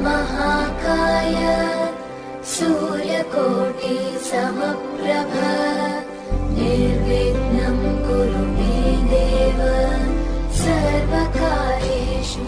महाकाय सूर्यकोटि समप्रभ निर्विघ्नं कुरु मे देव सर्वकार्येषु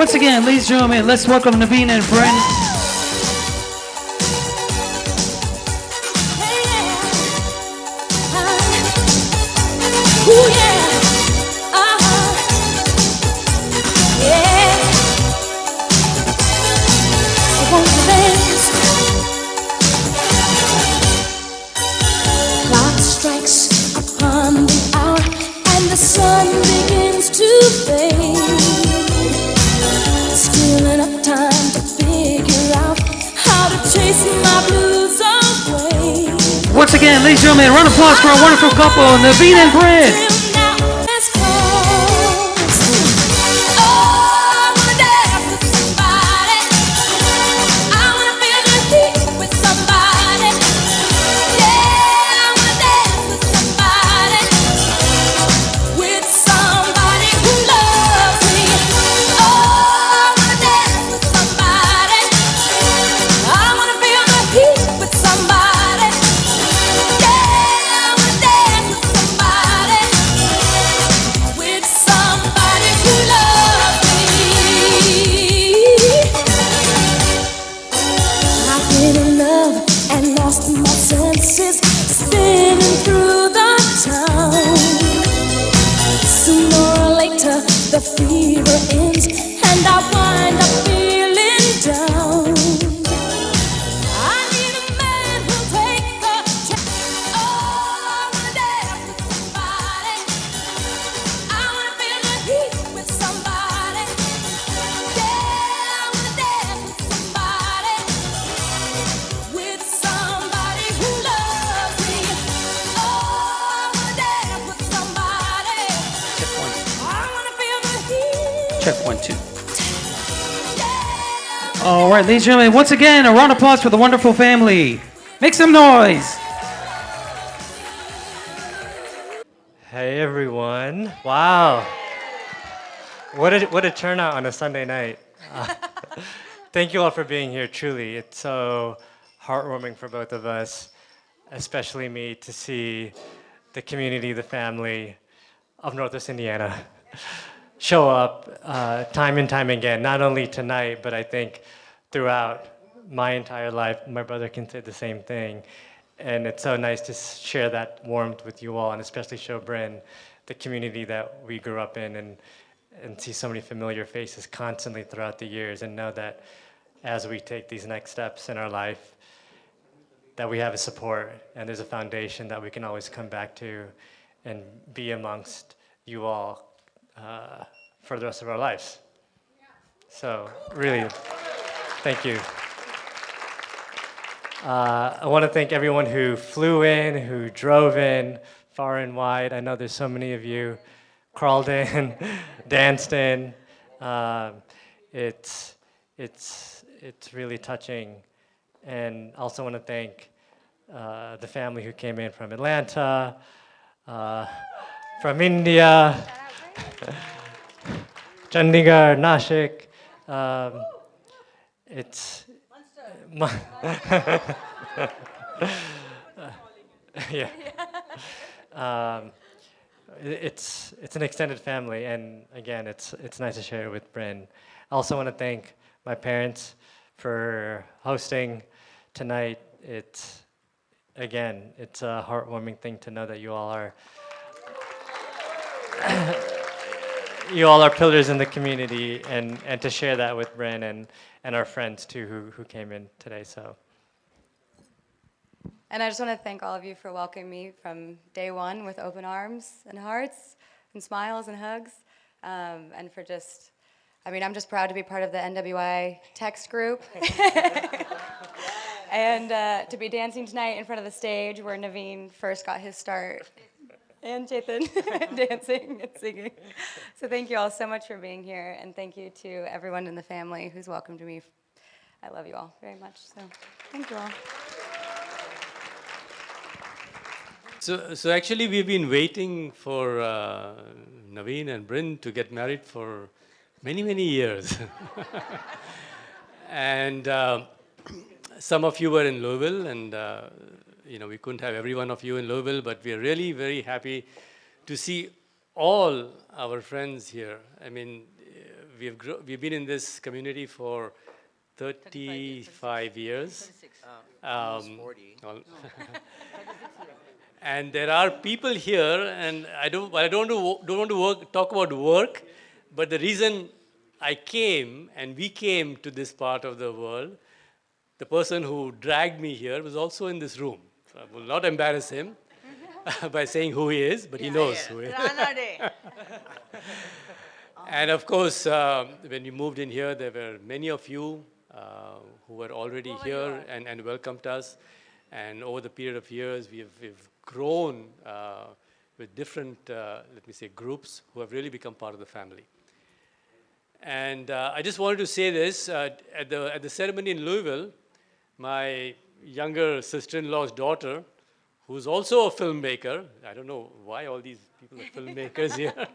Once again, ladies and gentlemen, let's welcome Naveen and Brent. Clock strikes upon the hour and the sun begins to fade. Still enough time to figure out how to chase my blues away. Once again, ladies and gentlemen, a round of applause for our wonderful couple, Naveen and Brent. The fever ends and I wind up feeling down. I need a man who'll take the chance. Oh, I wanna dance with somebody. I wanna feel the heat with somebody. Yeah, I wanna dance with somebody. With somebody who loves me. Oh, I wanna dance with somebody. Check 1, 2. All right, ladies and gentlemen, once again, a round of applause for the wonderful family. Make some noise. Hey everyone! Wow, what a turnout on a Sunday night. Thank you all for being here. Truly, it's so heartwarming for both of us, especially me, to see the community, the family of Northwest Indiana show up time and time again, not only tonight, but I think throughout my entire life. My brother can say the same thing. And it's so nice to share that warmth with you all, and especially show Bryn, the community that we grew up in, and see so many familiar faces constantly throughout the years, and know that as we take these next steps in our life, that we have a support, and there's a foundation that we can always come back to and be amongst you all for the rest of our lives. So really, thank you. I want to thank everyone who flew in, who drove in, far and wide. I know there's so many of you crawled in, danced in. It's really touching. And also want to thank the family who came in from Atlanta, from India, Chandigarh, Nashik. It's yeah. It's an extended family, and again, it's nice to share it with Bryn. I also want to thank my parents for hosting tonight. It's a heartwarming thing to know that you all are pillars in the community, and to share that with Bryn and our friends too who came in today. So. And I just want to thank all of you for welcoming me from day one with open arms and hearts and smiles and hugs. And for just, I'm just proud to be part of the NWI text group. And to be dancing tonight in front of the stage where Naveen first got his start. And Chetan dancing and singing. So thank you all so much for being here. And thank you to everyone in the family who's welcomed me. I love you all very much. So thank you all. So actually, we've been waiting for Naveen and Bryn to get married for many, many years. And some of you were in Louisville, and we couldn't have every one of you in Louisville, but we are really very happy to see all our friends here. I mean, we've been in this community for 35 years. 40. And there are people here, and I don't want to talk about work, but the reason I came and we came to this part of the world, the person who dragged me here was also in this room. So I will not embarrass him by saying who he is, but he knows who he is. And of course, when we moved in here, there were many of you who were already here and welcomed us. And over the period of years, we've grown with different, let me say, groups who have really become part of the family. And I just wanted to say this, at the ceremony in Louisville, my younger sister-in-law's daughter, who's also a filmmaker, I don't know why all these people are filmmakers here,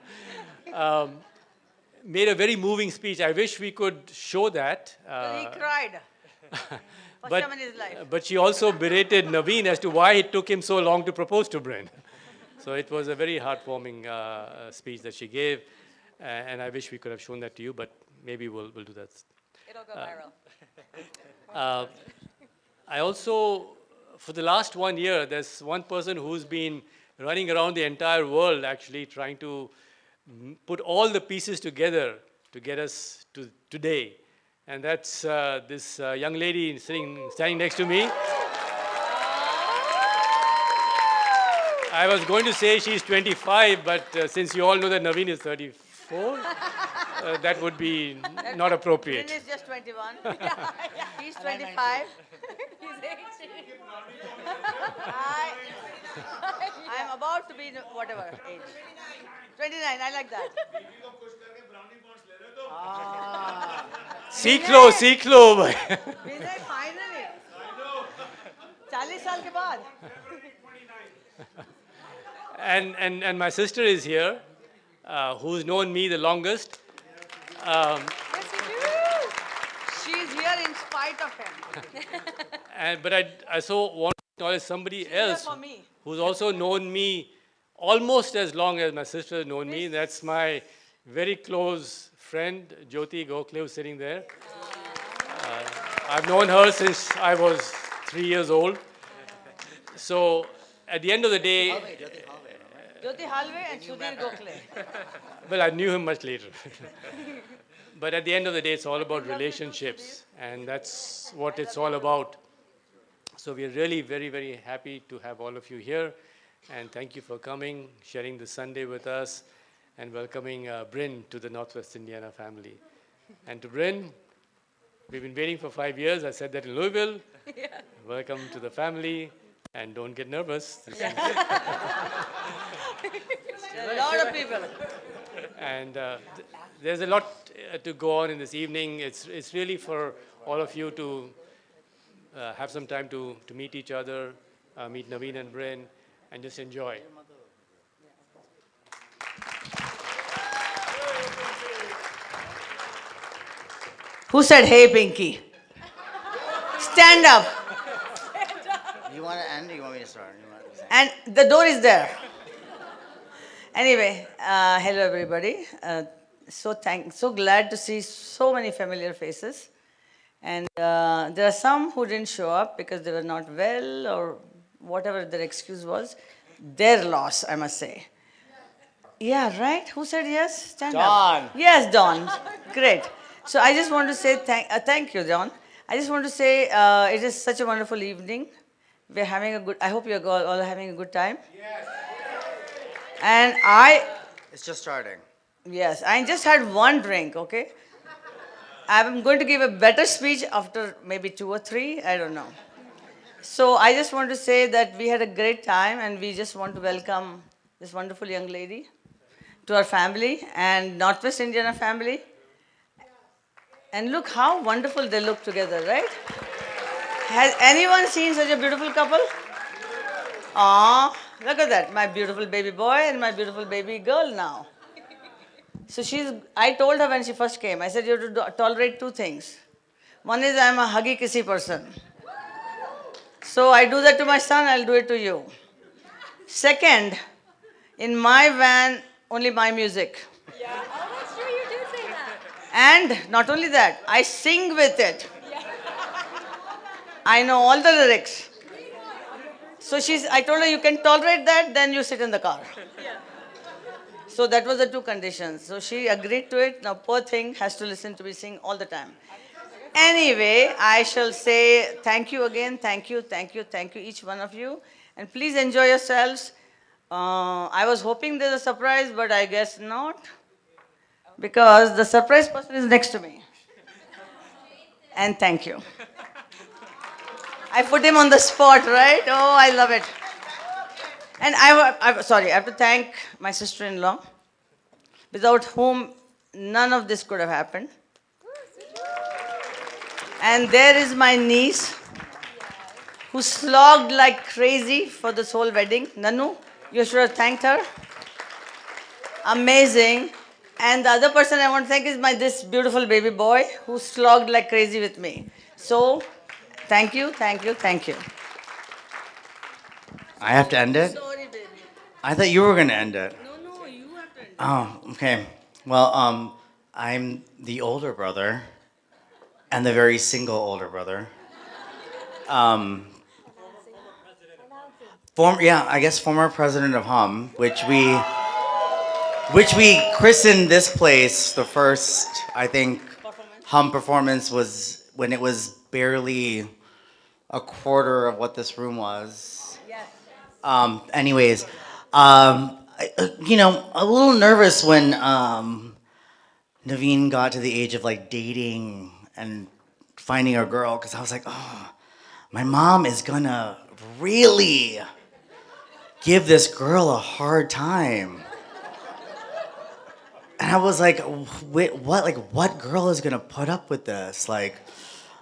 made a very moving speech. I wish we could show that. He cried. First time in his life. But she also berated Naveen as to why it took him so long to propose to Bryn. So it was a very heartwarming speech that she gave, and I wish we could have shown that to you, but maybe we'll do that. It'll go viral. I also, for the last 1 year, there's one person who's been running around the entire world actually trying to put all the pieces together to get us to today. And that's this young lady standing next to me. I was going to say she's 25, but since you all know that Naveen is 34, that would be not appropriate. Bryn is just 21. He's 25. He's 18. I'm about to be whatever age. 29, I like that. सीख लो Vinay, finally. 40 साल के बाद. And my sister is here, who's known me the longest. Yes, you do. She's here in spite of him. But I so want to acknowledge somebody She's here else for me. who's also known me almost as long as my sister has known me. That's my very close friend, Jyoti Gokhale, who's sitting there. I've known her since I was 3 years old. So at the end of the day, Jyoti Halve and Sudhir Gokhale. well, I knew him much later. But at the end of the day, it's all about relationships, and that's what it's all about. So we're really very, very happy to have all of you here, and thank you for coming, sharing the Sunday with us. and welcoming Bryn to the Northwest Indiana family. And to Bryn, we've been waiting for 5 years. I said that in Louisville. Yeah. Welcome to the family, and don't get nervous. A lot of people. And there's a lot to go on in this evening. It's really for all of you to have some time to meet each other, meet Naveen and Bryn, and just enjoy. Who said, hey, Pinky? Stand up. You want to end or you want me to start? And the door is there. Anyway, hello everybody. So glad to see so many familiar faces. And there are some who didn't show up because they were not well or whatever their excuse was. Their loss, I must say. Yeah, right? Who said yes? Stand Dawn. up. Yes, Dawn. Great. So I just want to say thank you, Dawn. I just want to say it is such a wonderful evening. We're having a good, I hope you're all having a good time. Yes. And It's just starting. yes, I just had one drink, okay? I'm going to give a better speech after maybe 2 or 3, I don't know. So I just want to say that we had a great time and we just want to welcome this wonderful young lady to our family and Northwest Indiana family. And look how wonderful they look together, right? Has anyone seen such a beautiful couple? Aw, look at that, my beautiful baby boy and my beautiful baby girl now. So I told her when she first came, I said you have to tolerate 2 things. One is I'm a huggy kissy person. So I do that to my son, I'll do it to you. Second, in my van, only my music. Yeah. Oh, that's true. You did say that. And not only that, I sing with it. I know all the lyrics. So I told her, you can tolerate that, then you sit in the car. So that was the 2 conditions. So she agreed to it. Now poor thing has to listen to me sing all the time. Anyway, I shall say thank you again. Thank you, each one of you. And please enjoy yourselves. I was hoping there's a surprise, but I guess not. Because the surprise person is next to me. And thank you. I put him on the spot, right? Oh, I love it. And I have to thank my sister-in-law, without whom none of this could have happened. And there is my niece, who slogged like crazy for this whole wedding. Nanu, you should have thanked her. Amazing. And the other person I want to thank is this beautiful baby boy, who slogged like crazy with me. So, thank you. I have to end it? Sorry, baby. I thought you were going to end it. No, you have to end it. Oh, okay. Well, I'm the older brother and the very single older brother. Former president of Hum, which we christened this place. The first, I think, Hum performance was when it was barely a quarter of what this room was. Yes. Anyways, a little nervous when Naveen got to the age of like dating and finding a girl, because I was like, oh, my mom is gonna really give this girl a hard time. And I was like, wait, what? Like, what girl is gonna put up with this? Like,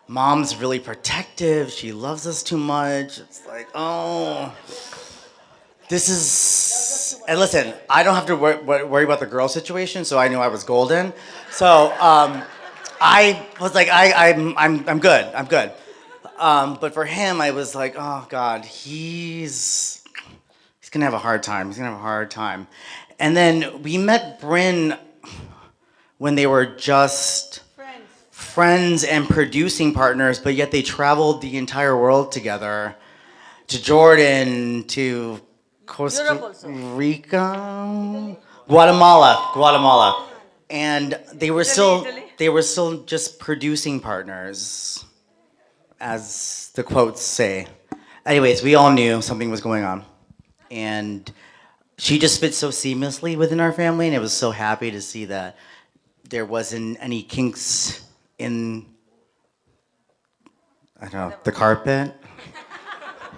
mom's really protective. She loves us too much. It's like, oh, this is. And listen, I don't have to worry about the girl situation, so I knew I was golden. So I was like, I'm good. I'm good. But for him, I was like, oh God, he's gonna have a hard time. He's gonna have a hard time. And then we met Bryn when they were just friends and producing partners, but yet they traveled the entire world together, to Jordan, to Costa Rica, Guatemala, and they were still just producing partners, as the quotes say. Anyways, we all knew something was going on, and she just fits so seamlessly within our family, and it was so happy to see that there wasn't any kinks in, I don't know, the carpet.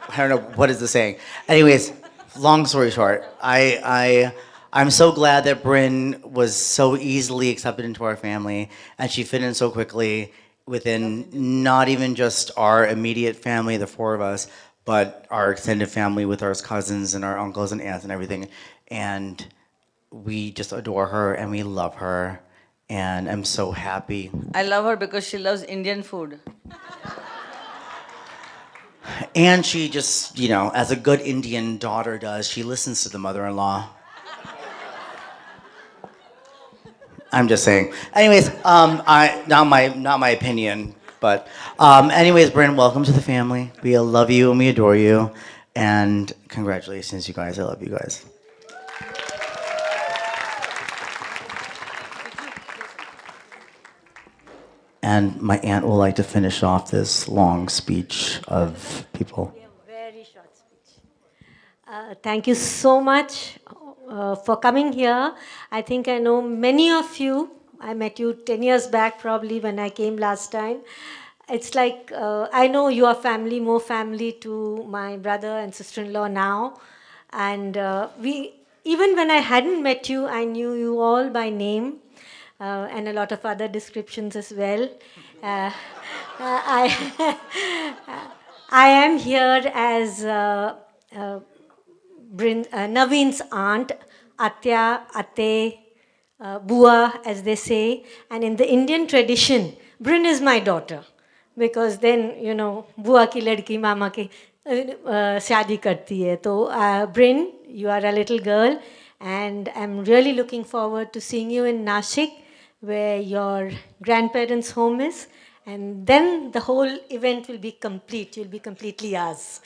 I don't know, what is the saying? Anyways, long story short, I'm so glad that Bryn was so easily accepted into our family, and she fit in so quickly within not even just our immediate family, the four of us, but our extended family with our cousins and our uncles and aunts and everything. And we just adore her and we love her, and I'm so happy. I love her because she loves Indian food. And she just, you know, as a good Indian daughter does, she listens to the mother-in-law. I'm just saying. Anyways, not my opinion, but anyways, Bryn, welcome to the family. We love you and we adore you, and congratulations, you guys. I love you guys. And my aunt will like to finish off this long speech of people. Very short speech. Thank you so much for coming here. I think I know many of you. I met you 10 years back probably when I came last time. It's like I know you are family, more family to my brother and sister-in-law now. And even when I hadn't met you, I knew you all by name. And a lot of other descriptions as well. I am here as Naveen's aunt, Atya, Ate, Bua, as they say. And in the Indian tradition, Bryn is my daughter. Because then, you know, Bua ki ladki mama ki shaadi karti hai. So, Bryn, you are a little girl. And I'm really looking forward to seeing you in Nashik, where your grandparents' home is, and then the whole event will be complete. You'll be completely ours.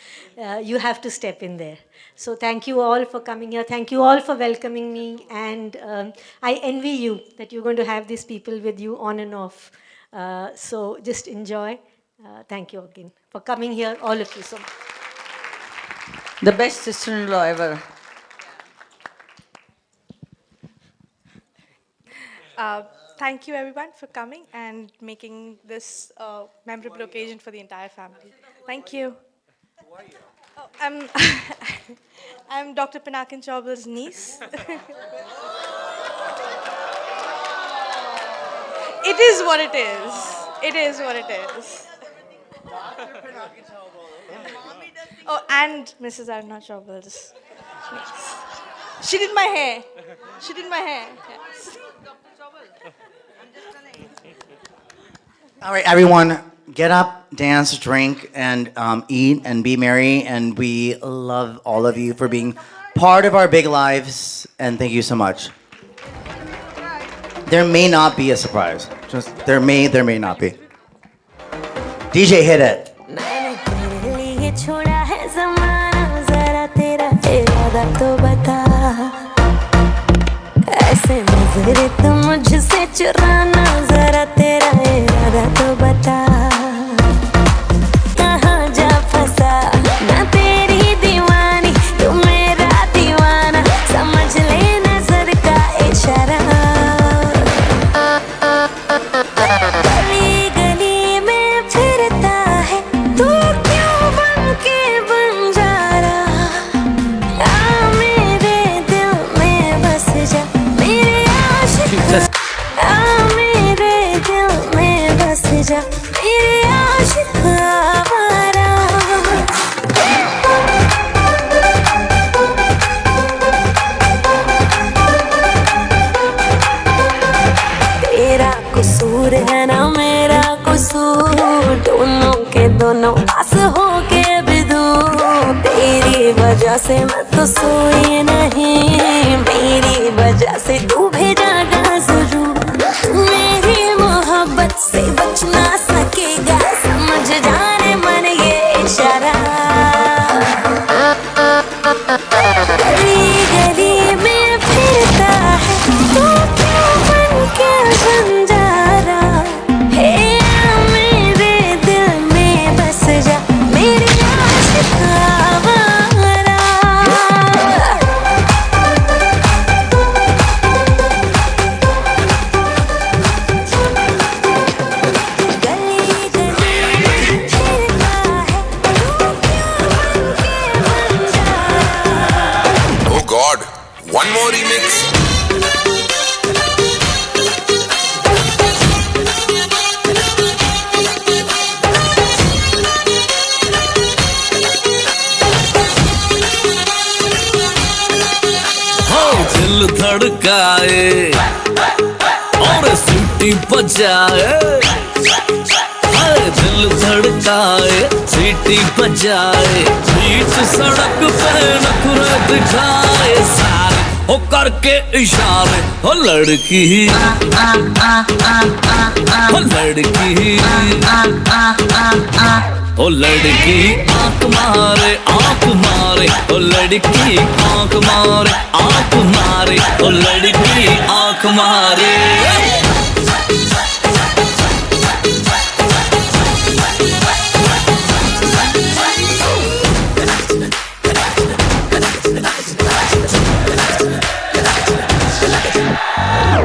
You have to step in there. So thank you all for coming here. Thank you all for welcoming me, and I envy you that you're going to have these people with you on and off. So just enjoy. Thank you again for coming here, all of you so much. The best sister-in-law ever. Thank you everyone for coming and making this memorable occasion for the entire family. Thank you. Who are you? Oh, I'm Dr. Pinakin Chaubal's niece. It is what it is. It is what it is. Dr. Pinakin Chaubal. Oh, and Mrs. Aruna Chaubal's niece. She did my hair. She did my hair. Yes. All right, everyone, get up, dance, drink, and eat and be merry. And we love all of you for being part of our big lives. And thank you so much. There may not be a surprise. Just there may not be. DJ, hit it. ऐसे नजरे तो मुझसे चुराना जरा तेरा इरादा तो बता कहाँ जा फंसा मैं तेरी दीवानी तू मेरा दीवाना समझ ले नजर का इशारा गली गली में फिरता है तू क्यों बन के बंजारा आ मेरे दिल में बस जा मेरे दिल में बस जा मेरे आशिक आवारा तेरा कसूर है ना मेरा कसूर दोनों के दोनों पास हो के भी दूर तेरी वजह से मैं तो सोई नहीं मेरी वजह से तू भेजागा जरूर मेरी मोहब्बत से बच ना सकेगा समझ जाने मन ये इशारा गली गली में फिरता है तू क्यों बन के बंजारा हे मेरे दिल में बस जा मेरी आशिक आवारा लगाए और सीटी बजाए, दिल धड़काए, सीटी बजाए, बीच सड़क पे नखरे दिखाए सारे हो करके इशारे। हो लड़की हो लड़की ओ लड़की आंख मारे आंख मारे, ओ लड़की आंख मारे आंख मारे, ओ लड़की आंख मारे।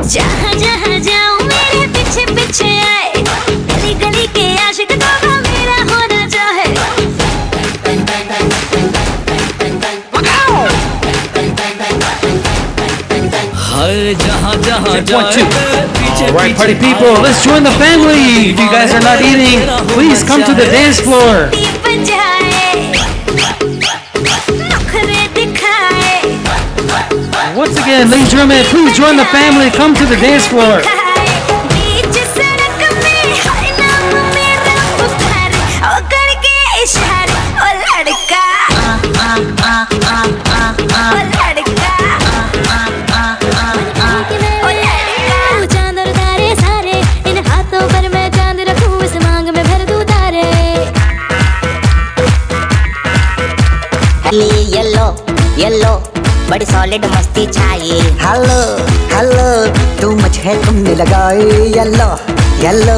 जहाँ जहाँ जाऊँ मेरे पीछे पीछे आए, गली गली के आशिक तो मेरा होना चाहे। हाय जहाँ जहाँ जाए। All right, party people, let's join the family. If you guys are not eating, please come to the dance floor. Once again, ladies and gentlemen, please join the family. Come to the dance floor. Yellow yellow बड़ी solid मस्ती छाई। Hello hello तू मुझे तुमने लगाए। Yellow yellow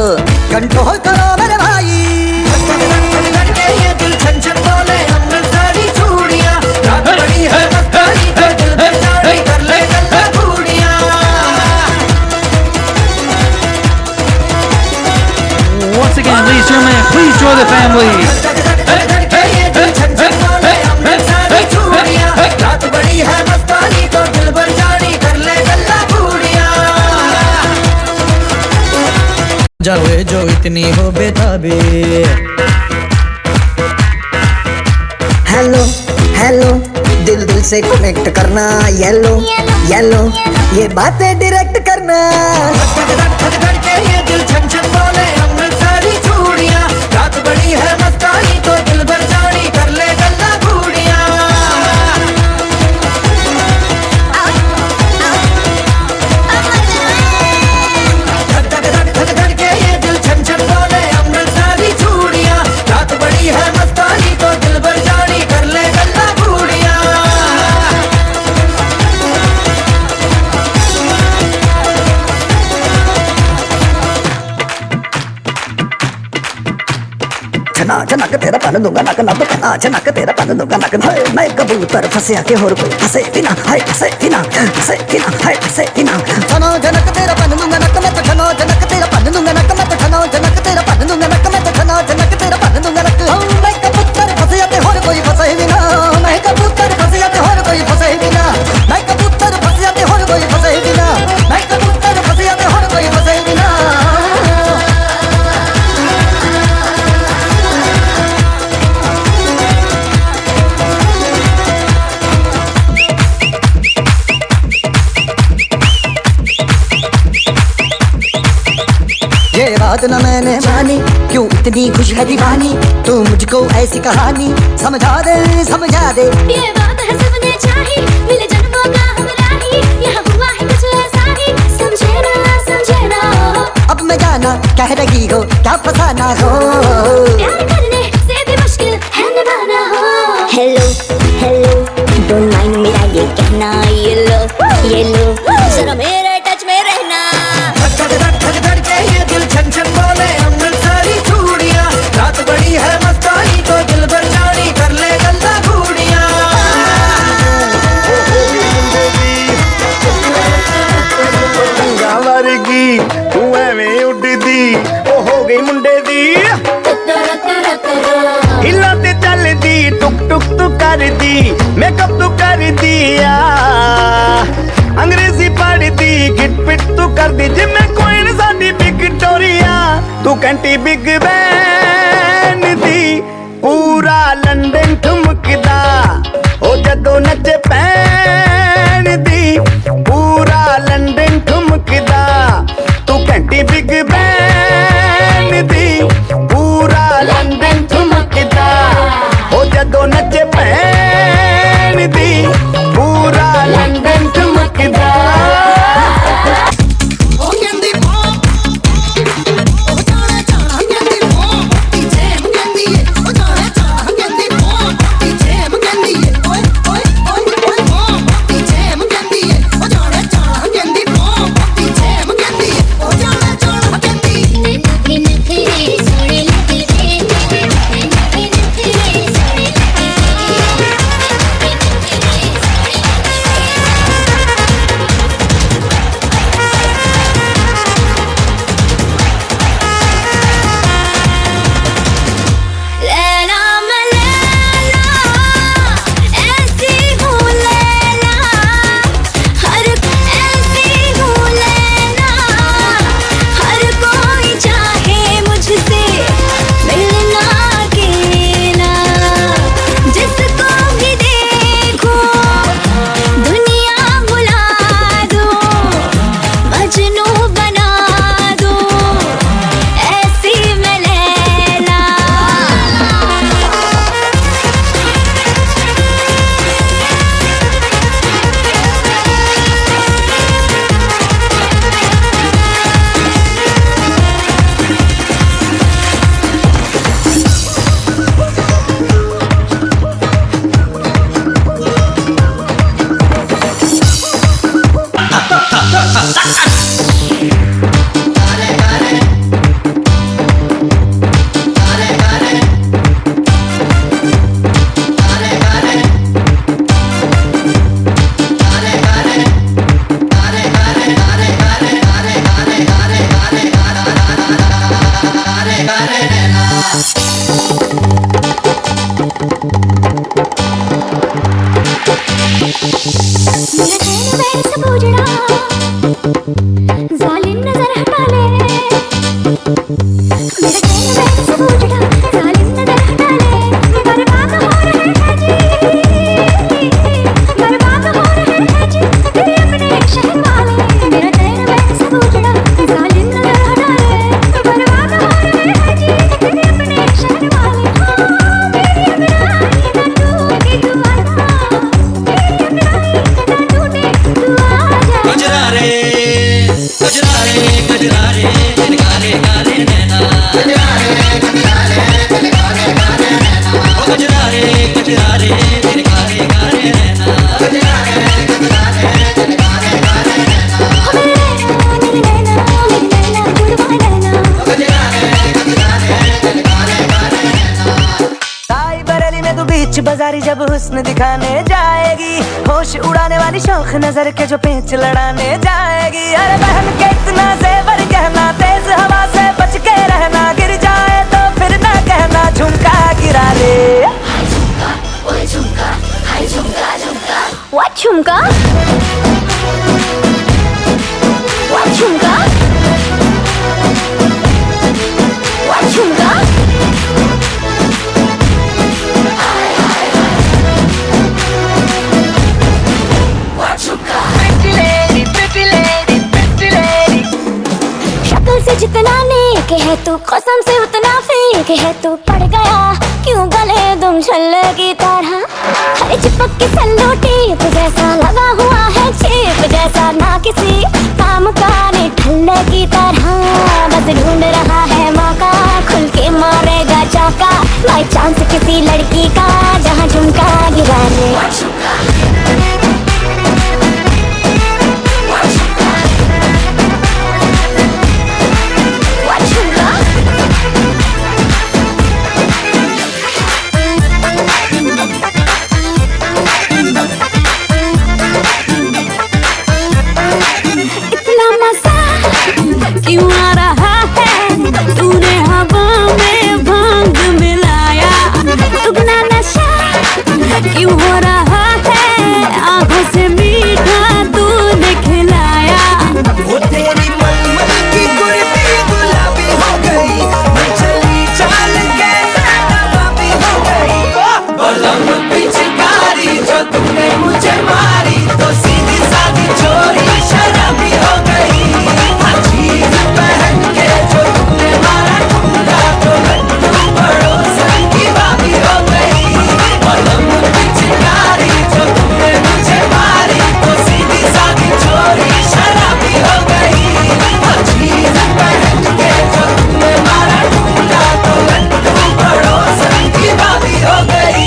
control करो मेरे भाई। ये दिल छन छन बोले हमने सारी चूड़ियां, रात बड़ी है मस्तानी तो दिल बेचारी कर ले गल्ला चूड़ियां। Once again, ladies and gentlemen, please join the family. जावे जो इतनी हो बेताबी। हेलो हेलो दिल दिल से कनेक्ट करना। येलो येलो ये बातें डायरेक्ट करना। ये दिल छन छन बोले हमने सारी चूड़ियां, रात बड़ी है मस्तानी तो दिल भर जानी कर ले गल्ला चूड़ियां। चनक तेरा पन दूंगा नक नक पना, चनक तेरा पन दूंगा नक। मैं कबूतर फंसे आके और कोई फंसे बिना, हाय फंसे बिना, फंसे बिना, हाय फंसे बिना। चनो जनक तेरा पन दूंगा नक मैं तो चनो जनक तेरा पन दूंगा नक मैं तो चनो जनक तेरा पन दूंगा नक मैं तो चनो जनक तेरा पन दूंगा नक। मैं कबूतर फंसे आके और कोई फंसे बिना, मैं कबूतर फंसे आके और कोई फंसे बिना, मैं कबूतर फंसे आके और कोई फंसे बिना, मैं कबूतर फंसे आके और कोई फंसे बिना। ये बात न मैंने मानी, क्यों इतनी खुश है दीवानी, तू मुझको ऐसी कहानी समझा दे समझा दे। ये बात है सबने चाही, मिले जन्मों का हमरा ही, यहाँ हुआ है कुछ ऐसा ही, समझे ना अब मैं जाना कह रही हो क्या फसाना हो, प्यार करने से भी मुश्किल है निभाना हो। हेलो हेलो डोंट माइंड मेरा ये कहना। येलो जरा मेरे टच में रहना। ये दिल छन छन बोले हमने सारी चूड़ियां, रात बड़ी है मस्तानी तो दिल भर जानी कर ले गल्ला चूड़ियां। वर्गी तू एवें उड़दी ओ हो गई मुंडे दी, हिला ते चलदी टुक टुक तू करदी, मेकअप तू कर दिया, अंग्रेजी पढ़दी गिट पिट तू कर दी, जिम्मे कोई साडी विक्टोरिया, तू कंटी बिग बैन दी, पूरा लंदन ठुमकदा ओ जदों नचे पैन दी, पूरा लंदन बाजारी जब हुस्न दिखाने जाएगी, होश उड़ाने वाली शौक नजर के जो पेच लड़ाने जाएगी। अरे बहन के इतना जेवर कहना, तेज हवा से बच के रहना, गिर जाए तो फिर ना कहना झुमका गिरा ले। ओए झुमका, हाय झुमका झुमका। What झुमका? What झुमका? What झुमका? से जितना नेक है तू, कसम से उतना फेक है तू। पड़ गया क्यों गले तुम छल्ले की तरह, अरे चिपक के सल्लो टेप जैसा लगा हुआ है चेप जैसा, ना किसी काम का नहीं ठल्ले की तरह। बस ढूंढ रहा है मौका, खुल के मारेगा चाका, बाई चांस किसी लड़की का जहाँ झुमका गिरा ले। क्यों आ रहा है तूने हवा में भांग मिलाया, दुगना नशा क्यों हो रहा है, आंखों से मीठा तूने खिलाया। वो तेरी मलमल की कुर्ती गुलाबी हो गई, मैं चली चाल के नवाबी हो गई। बलम पिचकारी जो तुमने मुझे मारी, तो सीधी सादी चोरी शराबी हो गई। पहन के जो तुमने मारा ठुमका, तो लड्डू पड़ोसन की भाभी हो गई। बलम पिचकारी जो तुमने मुझे मारी, तो सीधी सादी चोरी शराबी हो गई। चीज पहन के जो तुमने मारा ठुमका, तो लड्डू पड़ोसन की भाभी हो गई।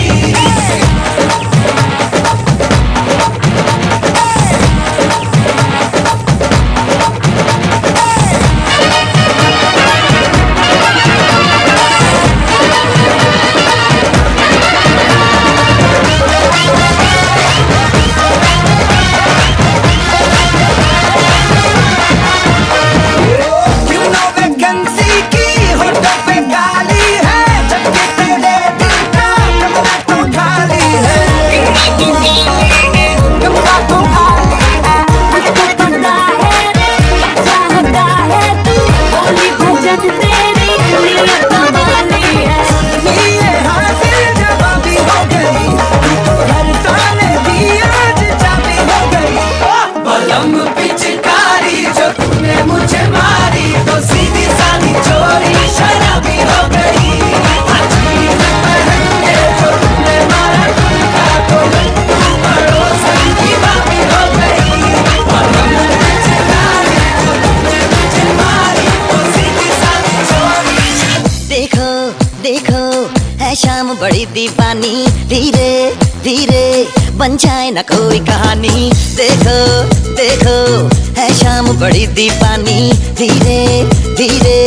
बड़ी दीवानी, धीरे धीरे बन जाए ना कोई कहानी। देखो देखो है शाम नाम बड़ी दीवानी, धीरे धीरे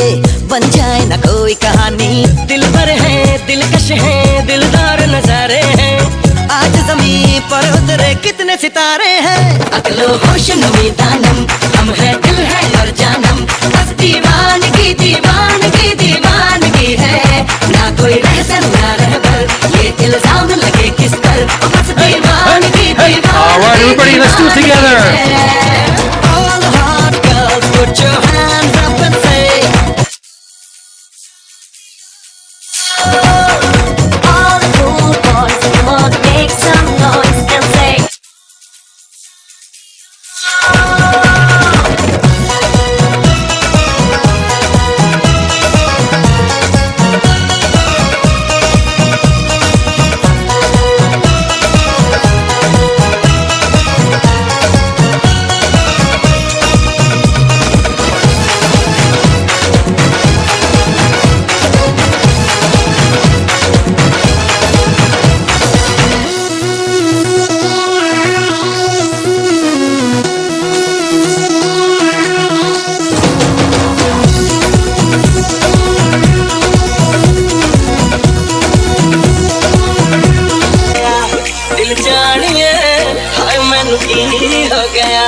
बन जाए ना कोई कहानी। दिल भर है, दिलकश है, दिलदार नजारे हैं। आज ज़मीं पर उतरे कितने सितारे हैं। अकलो होश नमी दानम, हम है दिल है और जानम। बस दीवानगी दीवानगी दीवानगी है, ना कोई रहतर ना रहबर, ये इल्जाम लगे किस पर। बस दीवानगी दीवानगी। All right, everybody, let's do it together. All the hot girls, put your hands up and say. All the cool boys, come on, make some noise and say. दिल जानिए हाय मैनू की हो गया।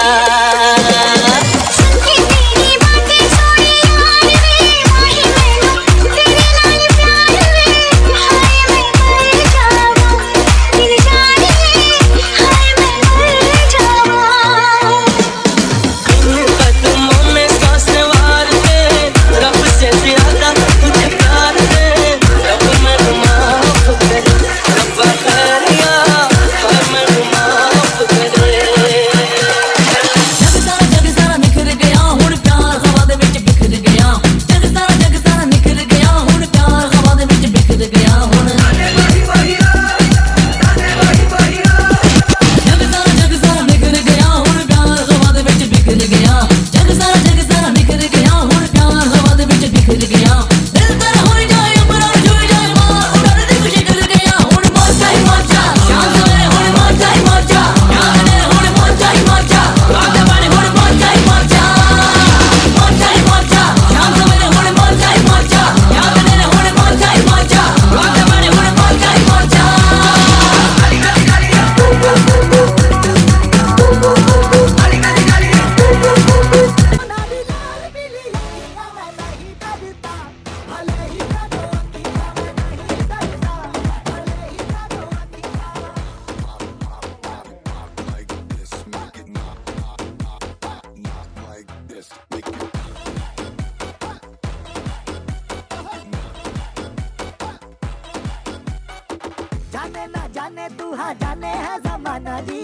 जाने ना जाने तू हाँ जाने है ज़माना जी,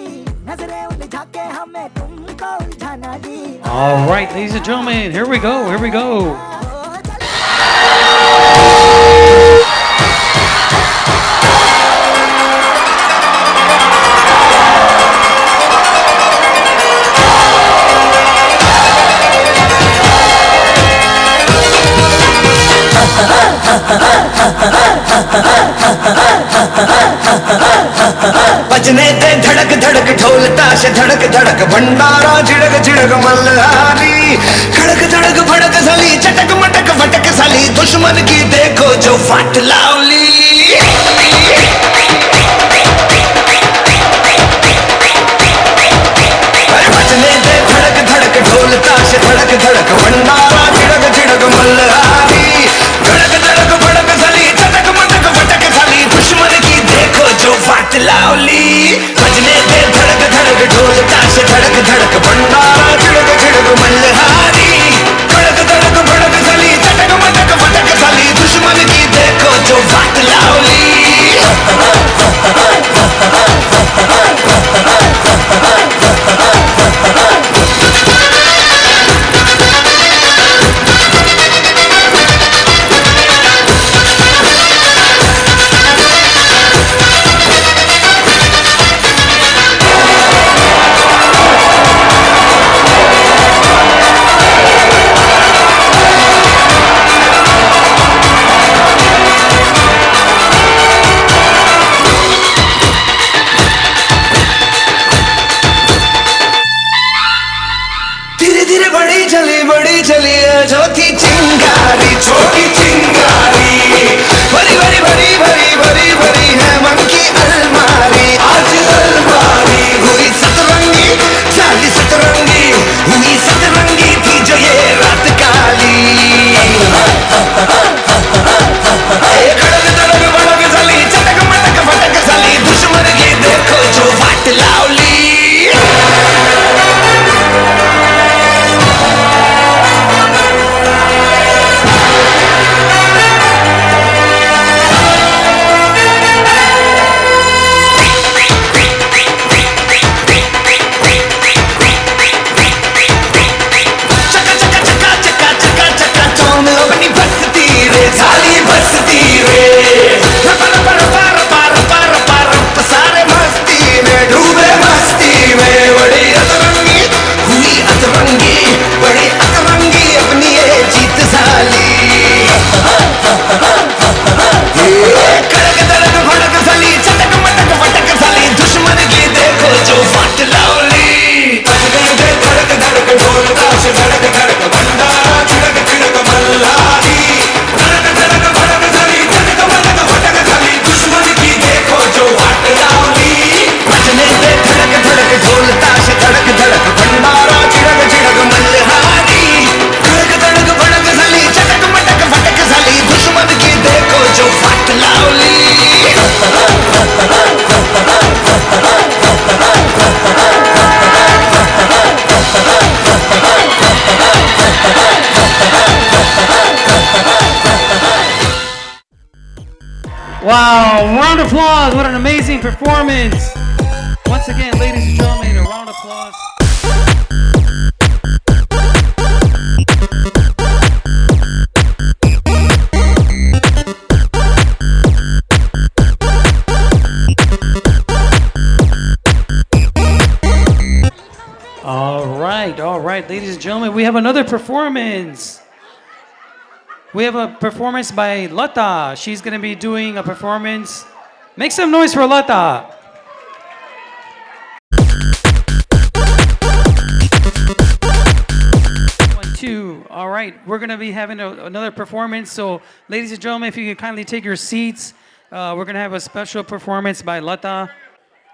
नजरें उलझा के हमें तुमको उलझाना जी। All right, ladies and gentlemen, here we go, here we go. बजने दे धड़क धड़क ढोल ताश धड़क धड़क भंडारा झिड़क झिड़क मल्हारी। खड़क धड़क भड़क साली चटक मटक फटक साली, दुश्मन की देखो जो फट लावली। बजने दे धड़क धड़क ढोल ताश धड़क धड़क भंडारा झिड़क झिड़क मल्हारी। खड़क धड़क भड़क साली चटक मटक फटक साली, दुश्मन की देखो जो फट लावली। बजने दे धड़क धड़क ढोल ताश धड़क धड़क भंडारा झिड़क झिड़क मल्हारी। खड़क धड़क भड़क साली चटक मटक फटक साली, दुश्मन की देखो जो धीरे बड़ी चली जो थी चिंगारी छोटी चिंगारी भरी भरी भरी भरी भरी भरी है मन की अलमारी आज अलमारी हुई सतरंगी साली सतरंगी हुई सतरंगी थी जो ये रात काली खड़क धड़क भड़क साली चटक मटक फटक साली दुश्मन की देखो जो वाट लावली Wow, round of applause. What an amazing performance. Once again, ladies and gentlemen, a round of applause. All right, ladies and gentlemen, we have another performance. We have a performance by Lata. She's going to be doing a performance. Make some noise for Lata. One, two. All right, we're going to be having another performance. So, ladies and gentlemen, if you can kindly take your seats, we're going to have a special performance by Lata.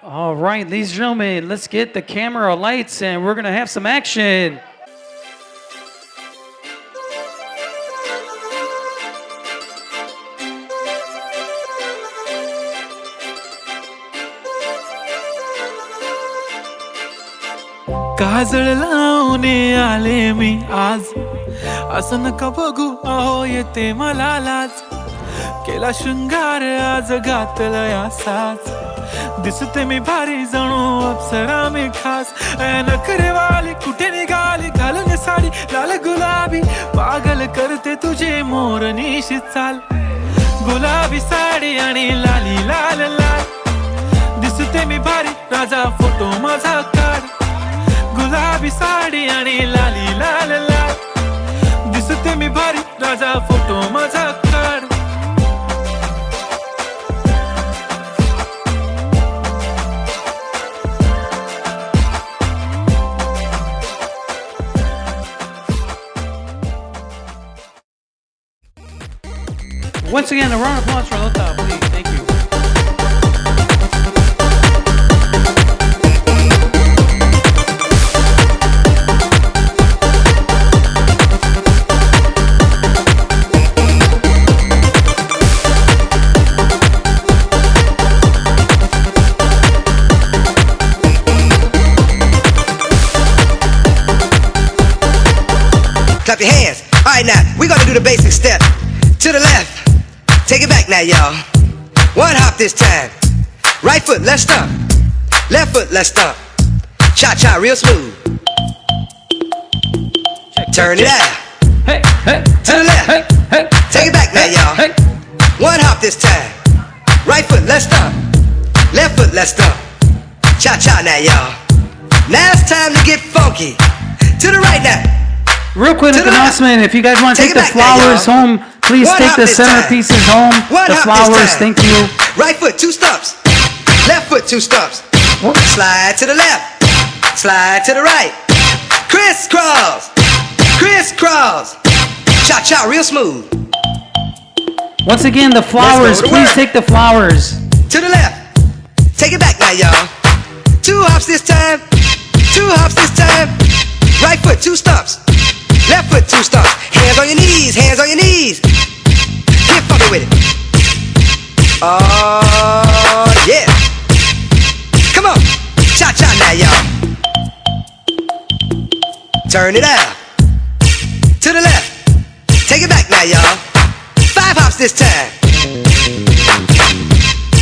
All right, ladies and gentlemen, let's get the camera lights and we're going to have some action. काजळ लावणे आले मी आज असं नका बघू अहो येते मला लाज केला शृंगार आज घातला या साज दिसते मी भारी जणू अप्सरा मी खास नखरे वाली कुठे निघाली घालून साडी लाल गुलाबी पागल करते तुझे मोरनीशी चाल गुलाबी साडी आणि लाली लाल लाल दिसते मी भारी राजा फोटो माझा काढ गुलाबी साडी आणि लाली लाल लाल दिसते मी भारी राजा फोटो माझा काढ Once again, a round of applause for Lota, please. Thank you. Clap your hands. All right, now, we're going to do the basic step. To the left. Take it back now, y'all. One hop this time. Right foot, let's stomp. Left foot, let's stomp. Cha-cha, real smooth. Turn it out. Hey, hey, to the left. Hey, hey, take it back now, y'all. Hey. One hop this time. Right foot, let's stomp. Left foot, let's stomp. Cha-cha now, y'all. Now it's time to get funky. To the right now. Real quick announcement, if you guys want to take the flowers home, please take the centerpieces home. The flowers, thank you. Right foot, 2 stumps. Left foot, 2 stumps. Slide to the left. Slide to the right. Crisscross, crisscross. Cha cha, real smooth. Once again, the flowers. Let's go to Please work. take the flowers. To the left. Take it back now, y'all. 2 hops this time. 2 hops this time. Right foot, 2 stumps. Left foot, 2 stumps. Hands on your knees, hands on your knees. Get funky with it. Oh, yeah. Come on. Cha-cha now, y'all. Turn it out. To the left. Take it back now, y'all. 5 hops this time.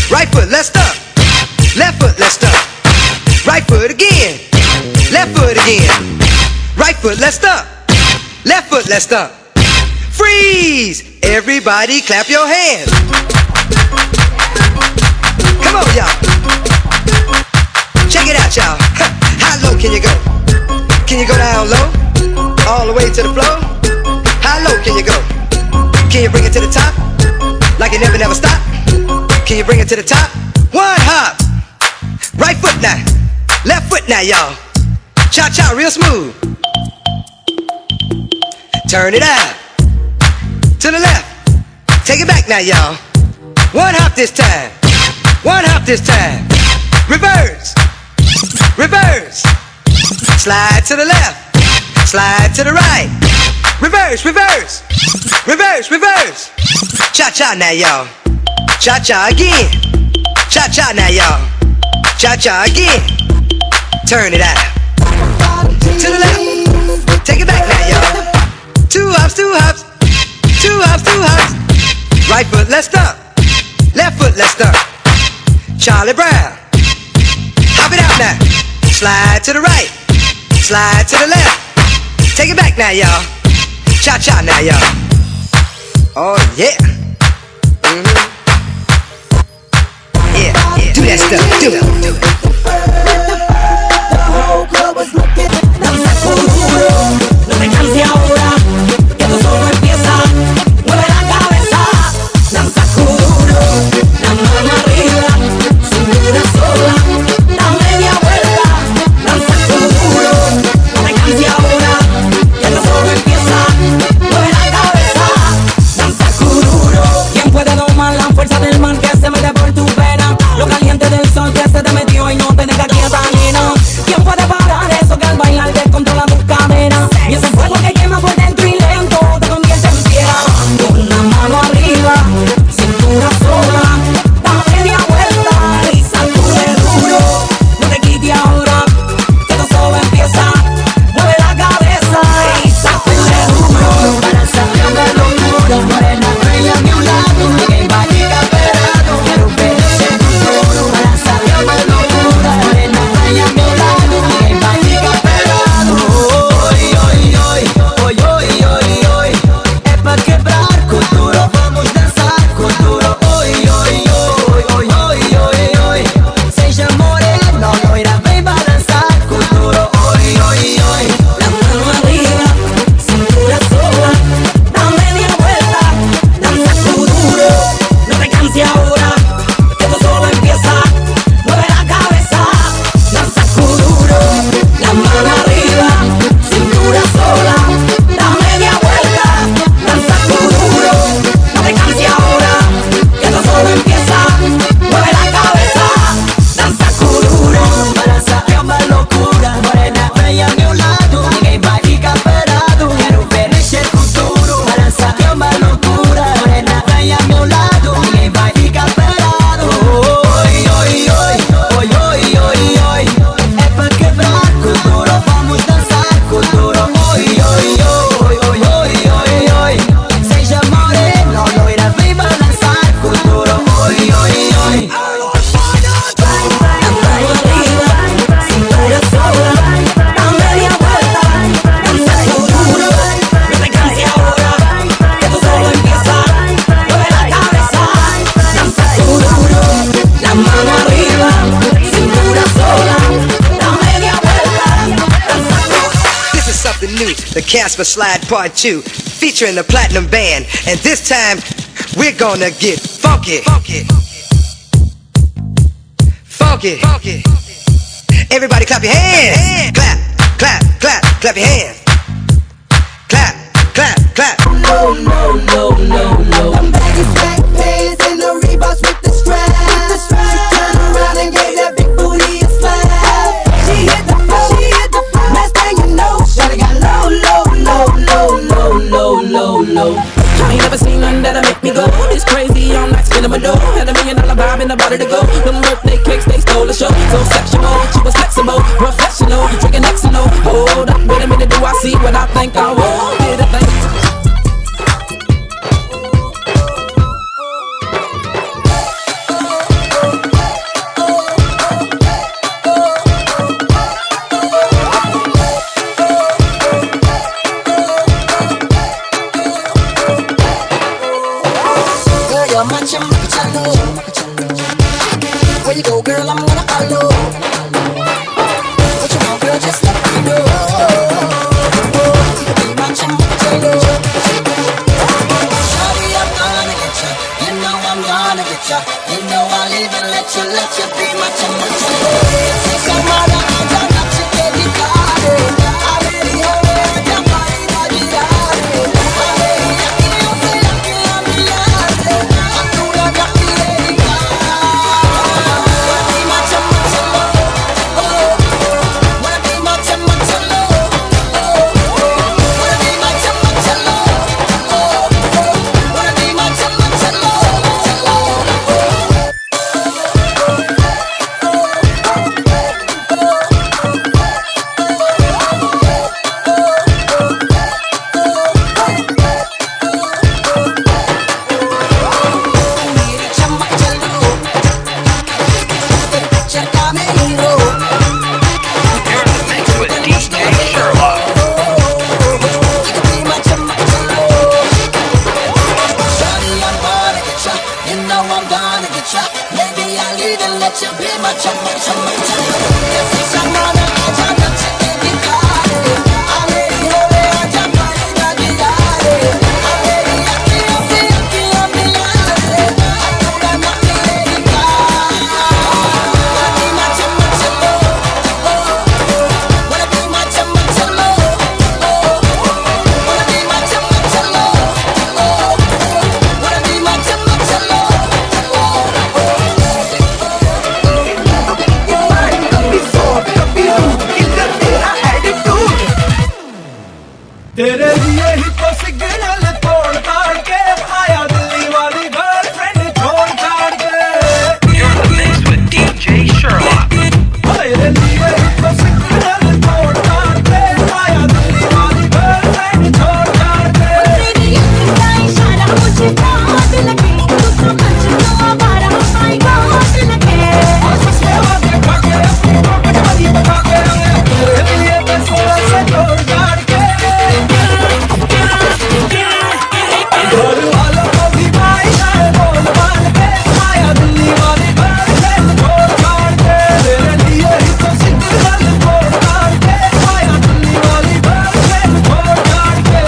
Right foot, let's stomp. Left foot, let's stomp. Right foot again. Left foot again. Right foot, let's stomp. Left foot, let's stomp. Freeze! Everybody clap your hands. Come on, y'all. Check it out, y'all. How low can you go? Can you go down low? All the way to the floor? How low can you go? Can you bring it to the top? Like you never stop? Can you bring it to the top? 1 hop. Right foot now. Left foot now, y'all. Cha-cha, real smooth. Turn it out. To the left. Take it back now, y'all. 1 hop this time. 1 hop this time. Reverse. Reverse. Slide to the left. Slide to the right. Reverse, reverse. Reverse, reverse. Cha-cha now, y'all. Cha-cha again. Cha-cha now, y'all. Cha-cha again. Turn it out. To the left. Take it back now, y'all. 2 hops, 2 hops. 2 hops, 2 hops. Right foot, let's stomp. Left foot, let's stomp. Charlie Brown. Hop it out now. Slide to the right. Slide to the left. Take it back now, y'all. Cha-cha now, y'all. Oh, yeah. Yeah, yeah. Do that stuff. Do it. Do it. The whole club was looking. Danza kuduro. No te canses ahora. Que esto solo empieza. Mueve la cabeza. Danza kuduro. La mano arriba. Cintura sola. Da media vuelta. Danza kuduro. No te canses ahora. Que esto solo empieza. Mueve la cabeza. Danza kuduro. ¿Quién puede domar la fuerza del mar que se mete por tu pena? Lo caliente del sol que se te metió y no te deja quieta, nena. ¿Quién puede parar eso que al bailar descontrola tus caderas? Y ese fuego que quema por dentro y lento te convierte en piedra. Con la mano arriba, cintura sola, da media vuelta y sacude duro. No te quites ahora, que esto solo empieza. Mueve la cabeza y sacude duro. Para salir de locura, morena bella a mi lado, que vaya esperado, quiero ver ese futuro. Para salir de locura, morena bella a mi lado, que vaya esperado. Hoy, hoy, hoy, hoy, hoy, hoy, hoy, es pa' quebrar cultura, vamos dançar cultura. Hoy, hoy, hoy, hoy, hoy, hoy, hoy, seja morena, loira, vem balançar cultura. Hoy, hoy, hoy, la mano arriba, cintura sola, da media vuelta, danza kuduro. No te canses ahora, que esto solo empieza. Mueve la cabeza, danza kuduro. La mano arriba, cintura sola, da media vuelta, danza kuduro. No te canses ahora, que esto solo empieza. Mueve la cabeza, danza kuduro. Balança é uma loucura, morena bella a meu lado, ninguém vai ficar parado. Quero ver mexer com tudo. Balança é uma loucura, morena bella a meu lado, ninguém vai ficar parado. Oi, oi, oi, oi, oi, oi, oi, é pra quebrar cultura, vamos dançar cultura. Oi, oi, oi, oi, oi, oi, oi, seja morena, loira, vem balançar cultura. Oi, oi, oi. La mano arriba, cintura sola, da media vuelta, danza kuduro. No te canses ahora, que esto solo empieza. Mueve la cabeza, danza kuduro. La mano arriba, cintura sola, da media vuelta, danza kuduro. This is something new, the Casper Slide Part 2, featuring the Platinum Band, and this time we're gonna get funky, funky, funky, funky. Everybody clap your hands, clap, clap, clap, clap your hands. Clap, clap, clap. No, no, no, no, no. I'm baggy slack pants and the Reeboks with the strap. She turned around and gave that big booty a slap. She hit the floor, last thing you know, shawty got low, low, low, low, low, low, low, low. I ain't never seen nothing that'll make me go. It's crazy, I'm like spinning my dough. Had $1 million vibe in the body to go. Them birthday cakes, they stole the show. So sexual, she was flexible, professional. Drinking Xano. Hold up, wait a minute, do I see what I think I want? Did I think? Where you go, girl? I'm gonna follow. What you want, girl? Just let me know. You can be my chumachallo. Shawty, I'm gonna get ya. You know I'm gonna get ya. You know I'll even let you be my chumachallo. Some other I'm not your baby daddy. I'm ready, I'm ready, I'm तेरे लिए ही तो signal तोड़ ताड़ के आया दिल्ली वाली girlfriend छोड़ छाड़ के You're in the mix with DJ Sherlock तेरे लिए ही तो सिग्नल तोड़ ताड़ के आया दिल्ली वाली गर्लफ्रेंड छोड़ छाड़ के तेरी इतना इशारा मुझे बहुत लगे तू समझ लो हमारा माय गॉड लगे से आगे भागे अपनी पॉकेट वाली बता के तेरे लिए बस से तोड़ ताड़ के घर वालों को भी भाई जाए बोल बाल के आया दिल्ली वाली गर्लफ्रेंड छोड़ छाड़ के तेरे लिए ही तो सिग्नल तोड़ ताड़ के आया दिल्ली वाली गर्लफ्रेंड छोड़ छाड़ के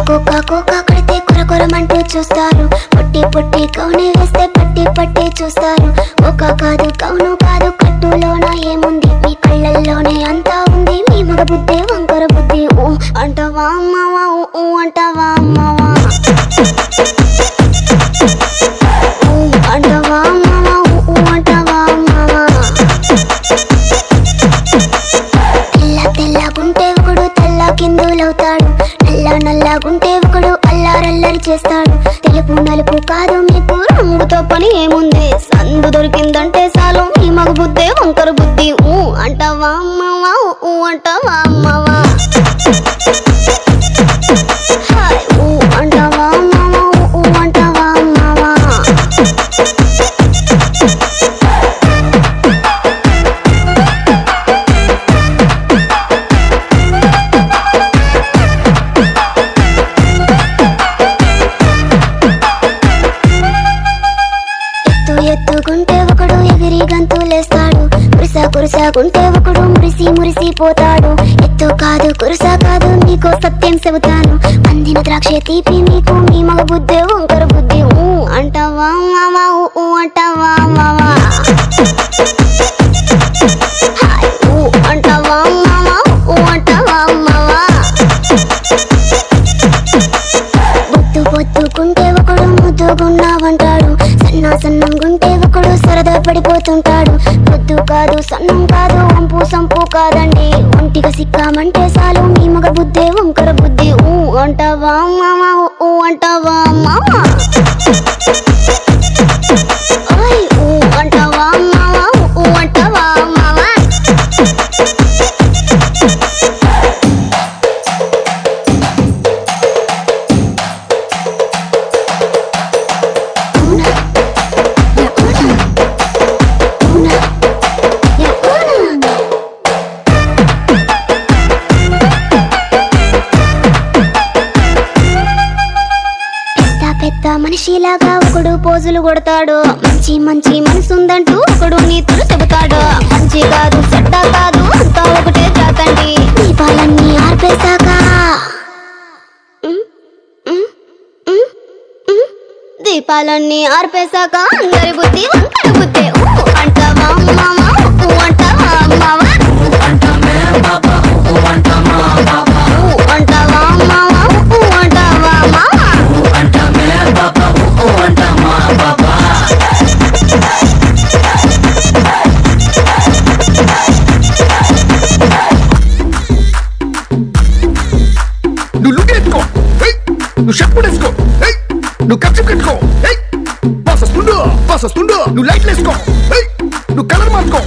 కోకా కోకా కొడితే కొర కొరమంటూ చూస్తారు పొట్టి పొట్టి కౌని వేస్తే పట్టి పట్టి చూస్తారు కోకా కాదు కౌను కాదు కట్టులోన ఏముంది మీ కళ్ళల్లోనే అంతా ఉంది మీ మగ బుద్ధి వంకర బుద్ధి ఊ అంటావా అమ్మవా ఊ అంటావా అమ్మవా ఊ అంటావా అమ్మవా ఊ అంటావా అమ్మవా తెల్ల తెల్లగుంటే ఒకడు తెల్ల కిందులవుతాడు నల్ల నల్లగుంటే ఒకడు అల్లారల్లరి చేస్తాడు తెలుపు నలుపు కాదు మీకు రంగుతో పని ఏముంది సందు దొరికిందంటే చాలు మీ మగ బుద్ధే వంకర బుద్ధి ఊ అంటావా అమ్మవా ఊ అంటావా అమ్మవా హాయ్ ఊ అంటావా అమ్మవా ఊ అంటావా అమ్మవా ఎత్తుకుంటే ఒకడు ఎగిరి చూస్తుంటే ఒకడు మురిసిపోతాడు. ఎత్తు కాదు కురుసా కాదు నీకో సత్యం చెబుతాను. అందిన ద్రాక్ష తీపి మీకు మీ మగ బుద్ధి వంకర బుద్ధి. అంటావా మావా అంటావా మావా, అంటావా మావా అంటావా మావా. పొత్తుకుంటే ఒకడు ముద్దుగున్నావంటాడు. సన్నం గుంటే ఒకడు సరదా పడిపోతుంటాడు. పొద్దు కాదు సన్నం కాదు వంపు సంపు కాదండి. ఒంటిగా సిక్కామంటే చాలు మీ మగ బుద్ధి వంకర బుద్ధి. అంటావా మావా అంటావా మావా, అంటావా మావా అంటావా మావా. మనిషిలాగా ఒకడు పోజులు కొడతాడు. మంచి మనసుందంటూ ఒకడు నీతులు చెబుతాడు. మంచి కాదు చెడ్డ కాదు అంతా ఒకటే జాతండి. దీపాలన్నీ ఆర్పేశాక దీపాలన్నీ ఆర్పేశాక అందరి బుద్ధి వంకర బుద్ధి. అంటావా మామా అంటావా మావా, అంటావా మామా అంటావా మామా. నువ్వు లుంగేసుకో, నువ్వు షర్ట్ పడేసుకో, నువ్వు కప్పు కట్టుకో, బాసొస్తుండు, నువ్వు లైట్లు వేసుకో, నువ్వు కలర్ మార్చుకో,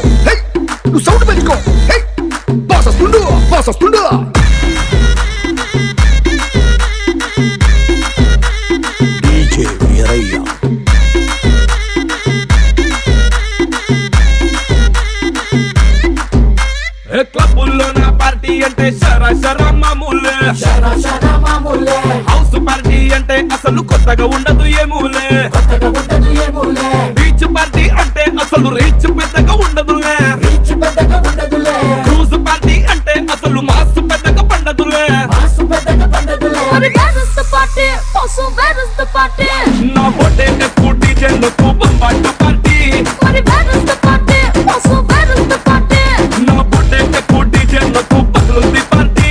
నువ్వు సౌండ్ పెంచుకో, బాసొస్తుండు. క్లబ్బుల్లో నా పార్టీ అంటే శర మామూలే. హౌస్ పార్టీ అంటే అసలు కొత్తగా ఉండదు ఏమూలే. బీచ్ పార్టీ అంటే అసలు రీచ్ పెద్దగా ఉండదులే. క్రూజ్ పార్టీ అంటే అసలు మాసు పెద్దగా పండదులే. నా బొట్టే ఎక్కువ డీజేలకు బొంబాటు పార్టీ. నా బొట్టే ఎక్కువ డీజేలకు పగులుంది పార్టీ.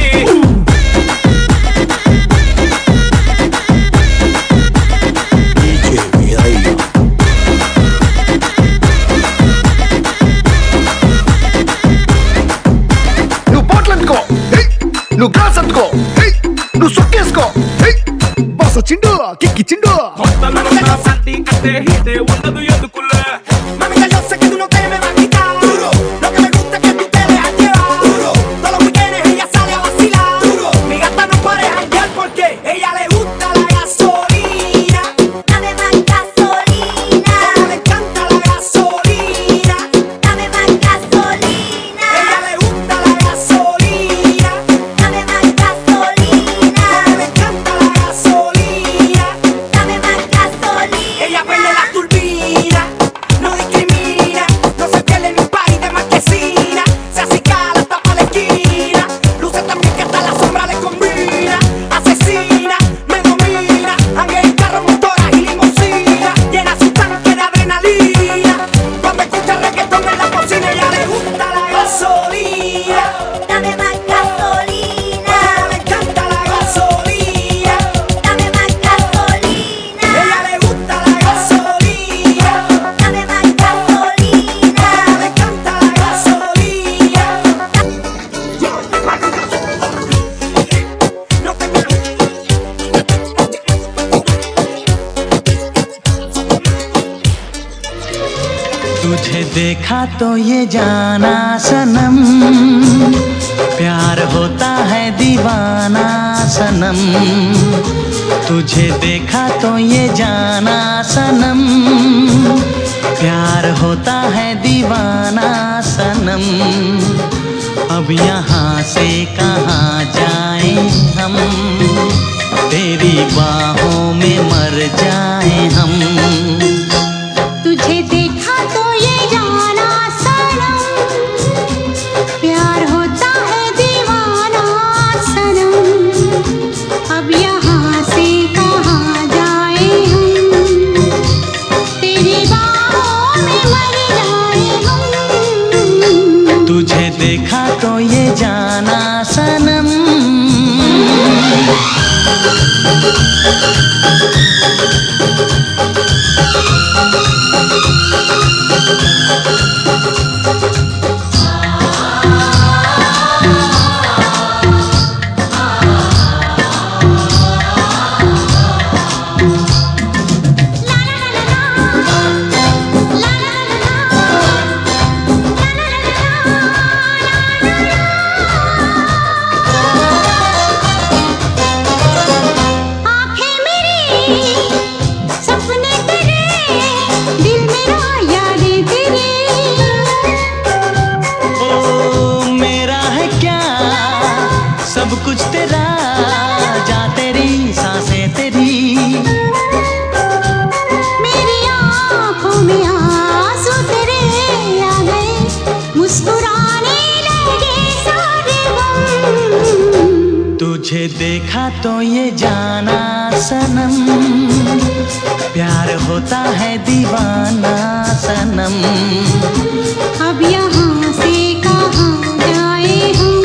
నువ్వు బాటిల్ అందుకో, నువ్వు గ్లాస్ అందుకో, నువ్వు సొక్కేసుకో, బాస చిండు కిక్కిచ్చిండు. పార్టీ అంటే హిటే ఉండదు ఎందుకులే. तुझे देखा तो ये जाना सनम, प्यार होता है दीवाना सनम। तुझे देखा तो ये जाना सनम, प्यार होता है दीवाना सनम। अब यहाँ से कहाँ जाएं हम, तेरी बाहों में मर जाएं हम। तुझे देखा तो ये जाना सनम, देखा तो ये जाना सनम। तुझे देखा तो ये जाना सनम, प्यार होता है दीवाना सनम। अब यहाँ से कहाँ जाए हम,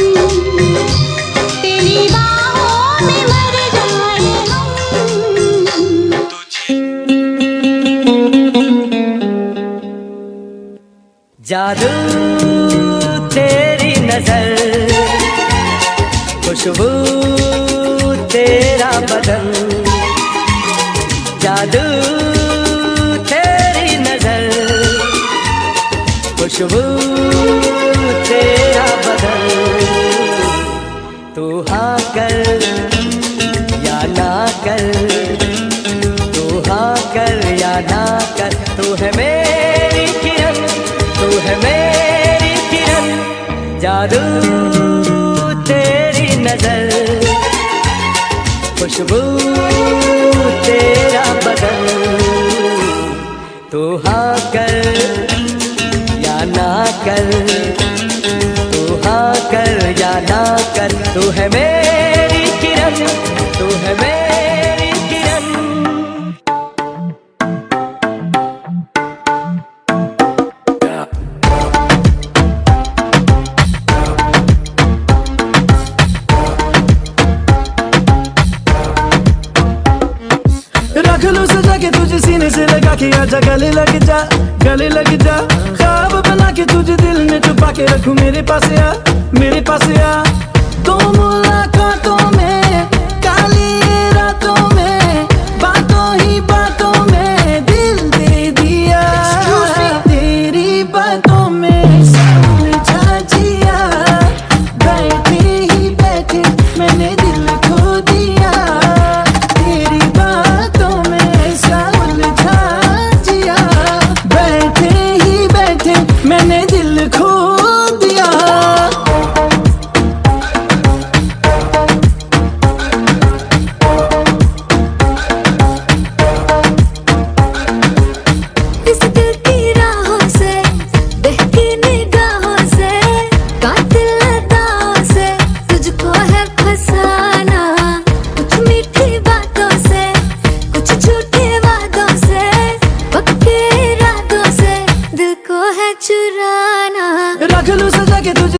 तेरी बाहों में मर जाए हम। जादू तेरी नजर, खुशबू तेरा बदन, जादू तेरी नजर, खुशबू तेरा बदन। तू हाँ कर या ना कर, तू हाँ कर या ना कर, तू है मेरी किरण, तू है मेरी किरण। जादू तेरी नजर, खुशबू तेरा बदन। तू हाँ कर या ना कर, तू हाँ कर या ना कर, तू है मेरी किरण, तू है मेरी किरण। रख लो सजा के तुझे सीने से लगा के, आजा गले लग जा, गले लग जा। ख्वाब बना के तुझे दिल में छुपा के रखूं, मेरे पास आ, मेरे पास आ। तो मुलाकातों में, काली रातों में, बातों ही बातों में दिल दे दिया। तेरी बातों में समझा जिया, बैठे ही बैठे मैंने दिल खो दिया। तेरी बातों में समझा जिया, बैठे ही बैठे मैंने दिल खो दिया। इस दिल की राहों से, बहकी निगाहों से, कातिल अदाओं से तुझको है फसाना। कुछ मीठी बातों से, कुछ झूठे वादों से, पक्के इरादों से दिल को है चुराना। रख लूं सजा के तुझे